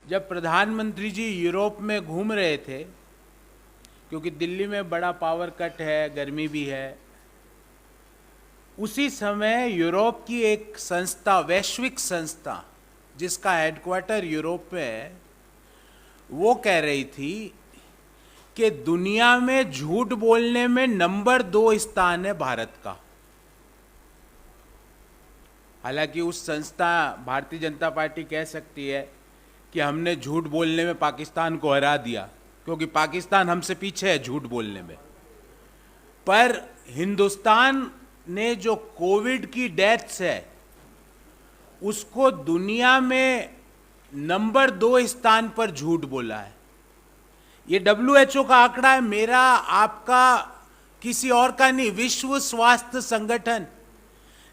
जब प्रधानमंत्री जी यूरोप में घूम रहे थे, क्योंकि दिल्ली में बड़ा पावर कट है, गर्मी भी है, उसी समय यूरोप की एक संस्था, वैश्विक संस्था जिसका हेडक्वार्टर यूरोप में है, वो कह रही थी कि दुनिया में झूठ बोलने में नंबर 2 स्थान है भारत का। हालांकि उस संस्था भारतीय जनता पार्टी कह सकती है कि हमने झूठ बोलने में पाकिस्तान को हरा दिया, क्योंकि पाकिस्तान हमसे पीछे है झूठ बोलने में। पर हिंदुस्तान ने जो कोविड की डेथ्स है उसको दुनिया में नंबर 2 स्थान पर झूठ बोला है। ये WHO का आंकड़ा है, मेरा, आपका, किसी और का नहीं। विश्व स्वास्थ्य संगठन,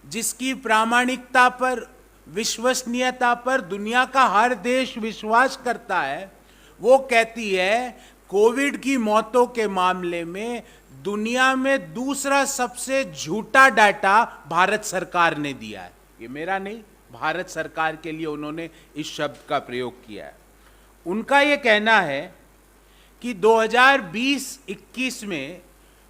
जिसकी प्रामाणिकता पर, विश्वसनीयता पर दुनिया का हर देश विश्वास करता है, वो कहती है कोविड की मौतों के मामले में दुनिया में दूसरा सबसे झूठा डाटा भारत सरकार ने दिया है। ये मेरा नहीं, भारत सरकार के लिए उन्होंने इस शब्द का प्रयोग किया है। उनका ये कहना है कि 2020-21 में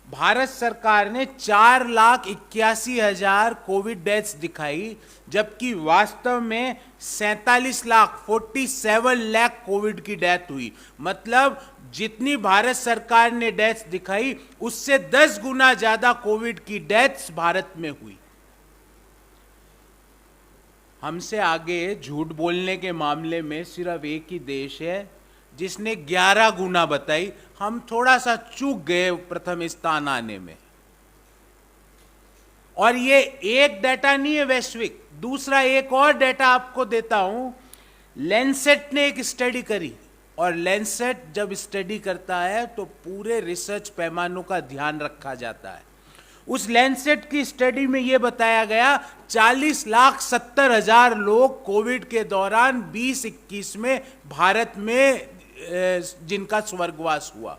भारत सरकार ने 4,81,000 कोविड डेथ्स दिखाई, जबकि वास्तव में 47 लाख कोविड की डेथ हुई। मतलब जितनी भारत सरकार ने डेथ्स दिखाई उससे 10 गुना ज्यादा कोविड की डेथ्स भारत में हुई। हमसे आगे झूठ बोलने के मामले में सिर्फ एक ही देश है जिसने 11 गुना बताई। हम थोड़ा सा चूक गए प्रथम स्थान आने में। और ये एक डाटा नहीं है वैश्विक, दूसरा एक और डाटा आपको देता हूं। लैंसेट ने एक स्टडी करी, और लैंसेट जब स्टडी करता है तो पूरे रिसर्च पैमानों का ध्यान रखा जाता है। उस लैंसेट की स्टडी में यह बताया गया 40,70,000 लोग कोविड के दौरान 20-21 में भारत में जिनका स्वर्गवास हुआ।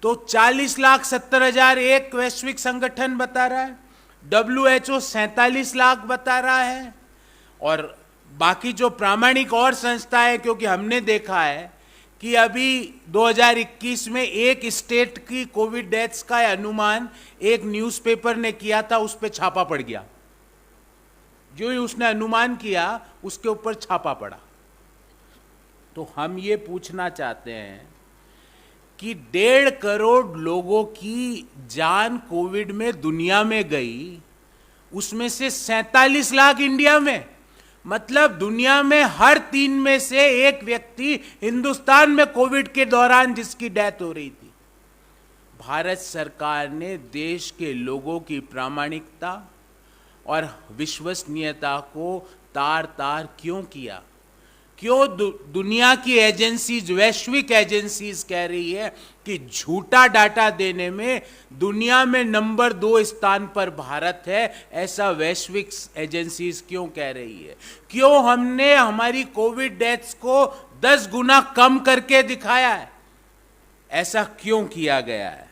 तो 40,70,000 एक वैश्विक संगठन बता रहा है, WHO 47 लाख बता रहा है, और बाकी जो प्रामाणिक और संस्थाएं, क्योंकि हमने देखा है कि अभी 2021 में एक स्टेट की कोविड डेथ्स का अनुमान एक न्यूज़पेपर ने किया था, उस पर छापा पड़ गया। जो ही उसने अनुमान किया उसके ऊपर छापा पड़ा। तो हम ये पूछना चाहते हैं कि 1.5 करोड़ लोगों की जान कोविड में दुनिया में गई, उसमें से 47 लाख इंडिया में। मतलब दुनिया में हर 3 में से एक व्यक्ति हिंदुस्तान में कोविड के दौरान जिसकी डेथ हो रही थी। भारत सरकार ने देश के लोगों की प्रामाणिकता और विश्वसनीयता को तार तार क्यों किया? क्यों दुनिया की एजेंसीज, वैश्विक एजेंसीज कह रही है कि झूठा डाटा देने में दुनिया में नंबर 2 स्थान पर भारत है? ऐसा वैश्विक एजेंसीज क्यों कह रही है? क्यों हमने हमारी कोविड डेथ्स को 10 गुना कम करके दिखाया है? ऐसा क्यों किया गया है?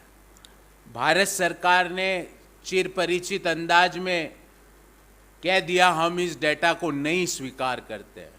भारत सरकार ने चिरपरिचित अंदाज में कह दिया हम इस डेटा को नहीं स्वीकार करते हैं।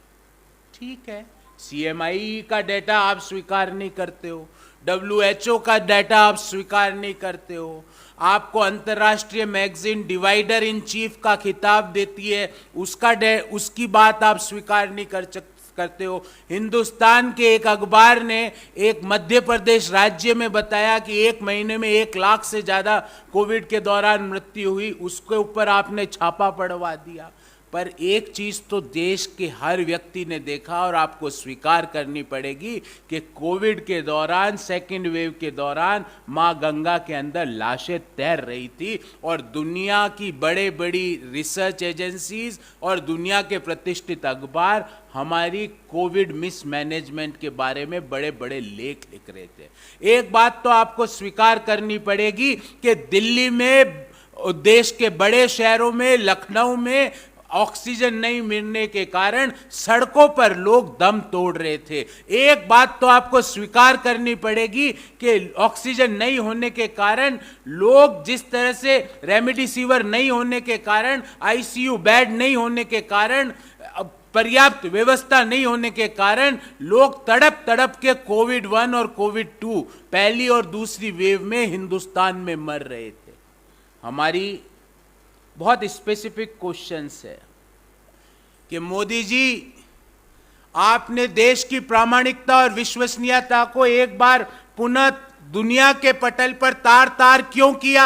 ठीक है, CMI का डेटा आप स्वीकार नहीं करते हो, WHO का डेटा आप स्वीकार नहीं करते हो, आपको अंतर्राष्ट्रीय मैगजीन डिवाइडर इन चीफ का खिताब देती है, उसकी बात आप स्वीकार नहीं करते हो। हिंदुस्तान के एक अखबार ने एक मध्य प्रदेश राज्य में बताया कि 1 महीने में 1 लाख से ज्यादा कोविड के दौरान मृत्यु हुई, उसके ऊपर आपने छापा पड़वा दिया। पर एक चीज तो देश के हर व्यक्ति ने देखा और आपको स्वीकार करनी पड़ेगी कि कोविड के दौरान, सेकेंड वेव के दौरान मां गंगा के अंदर लाशें तैर रही थी, और दुनिया की बड़े बड़ी रिसर्च एजेंसीज और दुनिया के प्रतिष्ठित अखबार हमारी कोविड मिसमैनेजमेंट के बारे में बड़े बड़े लेख लिख रहे थे। एक बात तो आपको स्वीकार करनी पड़ेगी कि दिल्ली में, देश के बड़े शहरों में, लखनऊ में ऑक्सीजन नहीं मिलने के कारण सड़कों पर लोग दम तोड़ रहे थे। एक बात तो आपको स्वीकार करनी पड़ेगी कि ऑक्सीजन नहीं होने के कारण लोग, जिस तरह से रेमडेसिविर नहीं होने के कारण, ICU बेड नहीं होने के कारण पर्याप्त व्यवस्था नहीं होने के कारण लोग तड़प तड़प के कोविड-1 और कोविड-2 पहली और दूसरी वेव में हिंदुस्तान में मर रहे थे। हमारी बहुत स्पेसिफिक क्वेश्चंस है कि मोदी जी, आपने देश की प्रामाणिकता और विश्वसनीयता को एक बार पुनः दुनिया के पटल पर तार तार क्यों किया?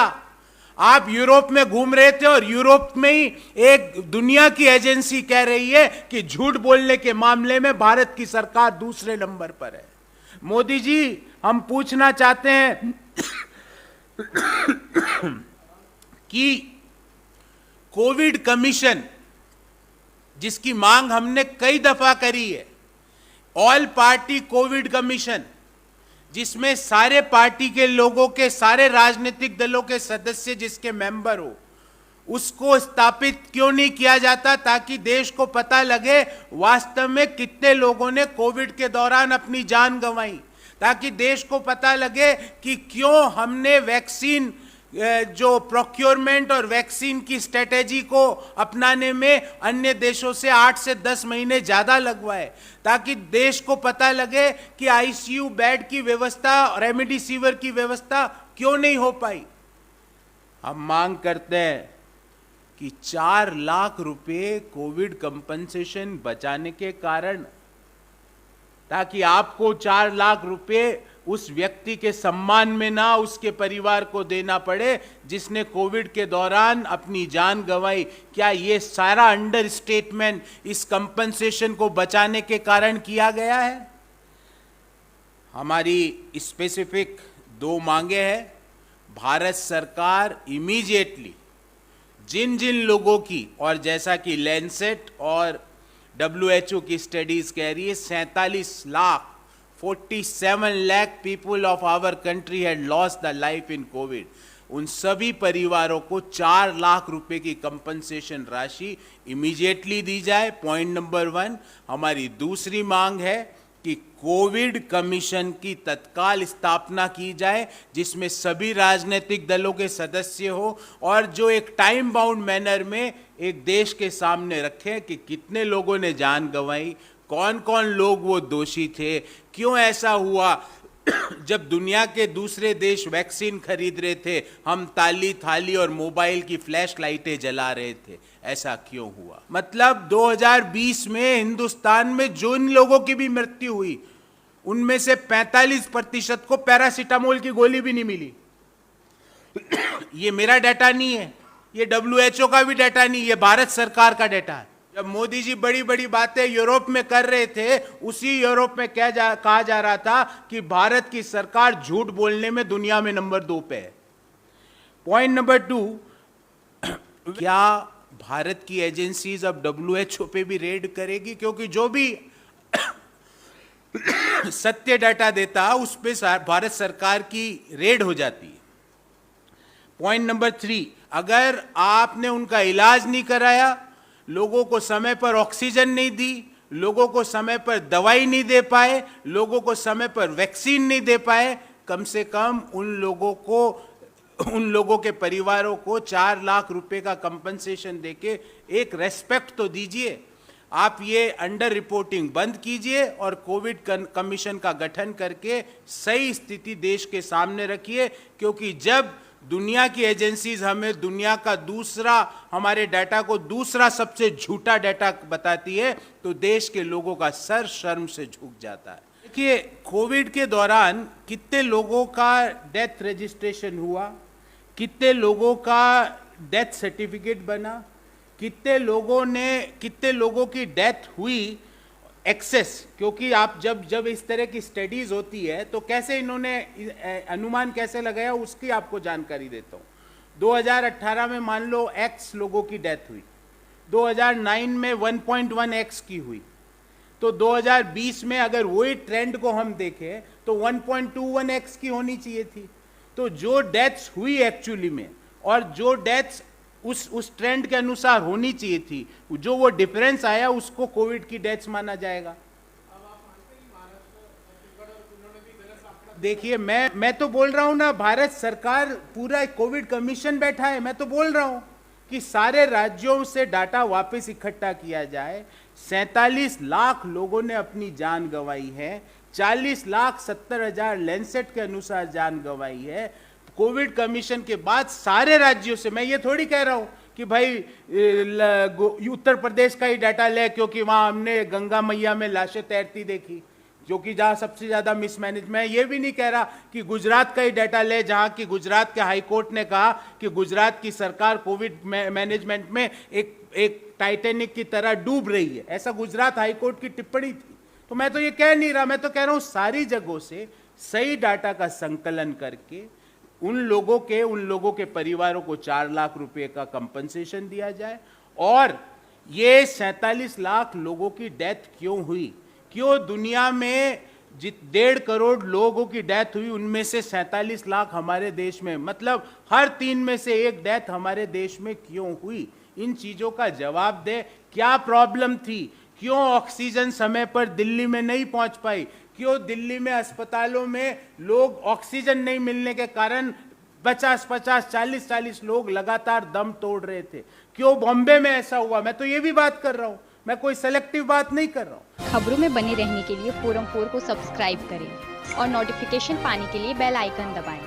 आप यूरोप में घूम रहे थे और यूरोप में ही एक दुनिया की एजेंसी कह रही है कि झूठ बोलने के मामले में भारत की सरकार दूसरे नंबर पर है। मोदी जी, हम पूछना चाहते हैं कि कोविड कमीशन, जिसकी मांग हमने कई दफा करी है, ऑल पार्टी कोविड कमीशन, जिसमें सारे पार्टी के लोगों के, सारे राजनीतिक दलों के सदस्य जिसके मेंबर हो, उसको स्थापित क्यों नहीं किया जाता ताकि देश को पता लगे वास्तव में कितने लोगों ने कोविड के दौरान अपनी जान गंवाई, ताकि देश को पता लगे कि क्यों हमने वैक्सीन जो प्रोक्योरमेंट और वैक्सीन की स्ट्रेटेजी को अपनाने में अन्य देशों से 8 से 10 महीने ज्यादा लगवाए, ताकि देश को पता लगे कि आईसीयू बेड की व्यवस्था, रेमडेसिविर की व्यवस्था क्यों नहीं हो पाई। हम मांग करते हैं कि 4 लाख रुपए कोविड कंपनसेशन बचाने के कारण, ताकि आपको 4 लाख रुपए उस व्यक्ति के सम्मान में ना उसके परिवार को देना पड़े जिसने कोविड के दौरान अपनी जान गंवाई। क्या ये सारा अंडर स्टेटमेंट इस कंपनसेशन को बचाने के कारण किया गया है? हमारी स्पेसिफिक 2 मांगे हैं। भारत सरकार इमीडिएटली जिन जिन लोगों की, और जैसा कि लैंसेट और WHO की स्टडीज कह रही है, 47 lakh people of our country had lost their life in COVID. उन सभी परिवारों को 4 लाख रुपए की कंपनसेशन राशि इमीडिएटली दी जाए। Point number 1। हमारी दूसरी मांग है कि कोविड कमीशन की तत्काल स्थापना की जाए, जिसमें सभी राजनीतिक दलों के सदस्य हो और जो एक टाइम बाउंड मैनर में एक देश के सामने रखें कि कितने लोगों ने जान गंवाई, कौन कौन लोग वो दोषी थे, क्यों ऐसा हुआ। जब दुनिया के दूसरे देश वैक्सीन खरीद रहे थे, हम ताली थाली और मोबाइल की फ्लैश लाइटें जला रहे थे, ऐसा क्यों हुआ? मतलब 2020 में हिंदुस्तान में जो इन लोगों की भी मृत्यु हुई, उनमें से 45% को पैरासीटामोल की गोली भी नहीं मिली। ये मेरा डाटा नहीं है, ये WHO का भी डाटा नहीं, ये भारत सरकार का डाटा है। जब मोदी जी बड़ी बड़ी बातें यूरोप में कर रहे थे, उसी यूरोप में कहा जा रहा था कि भारत की सरकार झूठ बोलने में दुनिया में नंबर 2 पे है। पॉइंट नंबर 2, क्या भारत की एजेंसीज अब WHO पे भी रेड करेगी? क्योंकि जो भी सत्य डाटा देता उस पे भारत सरकार की रेड हो जाती है। पॉइंट नंबर 3, अगर आपने उनका इलाज नहीं कराया, लोगों को समय पर ऑक्सीजन नहीं दी, लोगों को समय पर दवाई नहीं दे पाए, लोगों को समय पर वैक्सीन नहीं दे पाए, कम से कम उन लोगों के परिवारों को 4 लाख रुपए का कंपनसेशन देके एक रेस्पेक्ट तो दीजिए। आप ये अंडर रिपोर्टिंग बंद कीजिए और कोविड कमीशन का गठन करके सही स्थिति देश के सामने रखिए, क्योंकि जब दुनिया की एजेंसीज हमें दुनिया का हमारे डाटा को दूसरा सबसे झूठा डाटा बताती है, तो देश के लोगों का सर शर्म से झुक जाता है। देखिए, कोविड के दौरान कितने लोगों का डेथ रजिस्ट्रेशन हुआ, कितने लोगों का डेथ सर्टिफिकेट बना, कितने लोगों की डेथ हुई एक्सेस, क्योंकि आप जब इस तरह की स्टडीज होती है तो कैसे इन्होंने अनुमान कैसे लगाया, उसकी आपको जानकारी देता हूँ। 2018 में मान लो X लोगों की डेथ हुई, 2009 में 1.1X की हुई, तो 2020 में अगर वही ट्रेंड को हम देखें तो 1.21X की होनी चाहिए थी। तो जो डेथ्स हुई एक्चुअली में और जो डेथ्स उस ट्रेंड के अनुसार होनी चाहिए थी, जो वो डिफरेंस आया उसको कोविड की डेथ्स माना जाएगा। देखिए, मैं तो बोल रहा हूं ना, भारत सरकार पूरा कोविड कमीशन बैठा है। मैं तो बोल रहा हूं कि सारे राज्यों से डाटा वापस इकट्ठा किया जाए, 47 लाख लोगों ने अपनी जान गंवाई है, 40,70,000 लैंसेट के अनुसार जान गंवाई है। कोविड कमीशन के बाद सारे राज्यों से, मैं ये थोड़ी कह रहा हूं कि भाई उत्तर प्रदेश का ही डाटा ले क्योंकि वहां हमने गंगा मैया में लाशें तैरती देखी, जो कि जहां सबसे ज्यादा मिसमैनेज। मैं ये भी नहीं कह रहा कि गुजरात का ही डाटा ले, जहां की गुजरात के हाईकोर्ट ने कहा कि गुजरात की सरकार कोविड मैनेजमेंट में एक टाइटैनिक की तरह डूब रही है, ऐसा गुजरात हाईकोर्ट की टिप्पणी थी। तो मैं तो ये कह नहीं रहा, मैं तो कह रहा हूं सारी जगहों से सही डाटा का संकलन करके उन लोगों के परिवारों को 4 लाख रुपए का कंपनसेशन दिया जाए। और ये 47 लाख लोगों की डेथ क्यों हुई, क्यों दुनिया में 1.5 करोड़ लोगों की डेथ हुई, उनमें से 47 लाख हमारे देश में, मतलब हर 3 में से 1 डेथ हमारे देश में क्यों हुई? इन चीजों का जवाब दे। क्या प्रॉब्लम थी? क्यों ऑक्सीजन समय पर दिल्ली में नहीं पहुंच पाई? क्यों दिल्ली में अस्पतालों में लोग ऑक्सीजन नहीं मिलने के कारण 50-50, 40-40 लोग लगातार दम तोड़ रहे थे? क्यों बॉम्बे में ऐसा हुआ? मैं तो ये भी बात कर रहा हूं, मैं कोई सेलेक्टिव बात नहीं कर रहा हूं। खबरों में बने रहने के लिए फोरम 4 को सब्सक्राइब करें और नोटिफिकेशन पाने के लिए बेल आइकन दबाएं।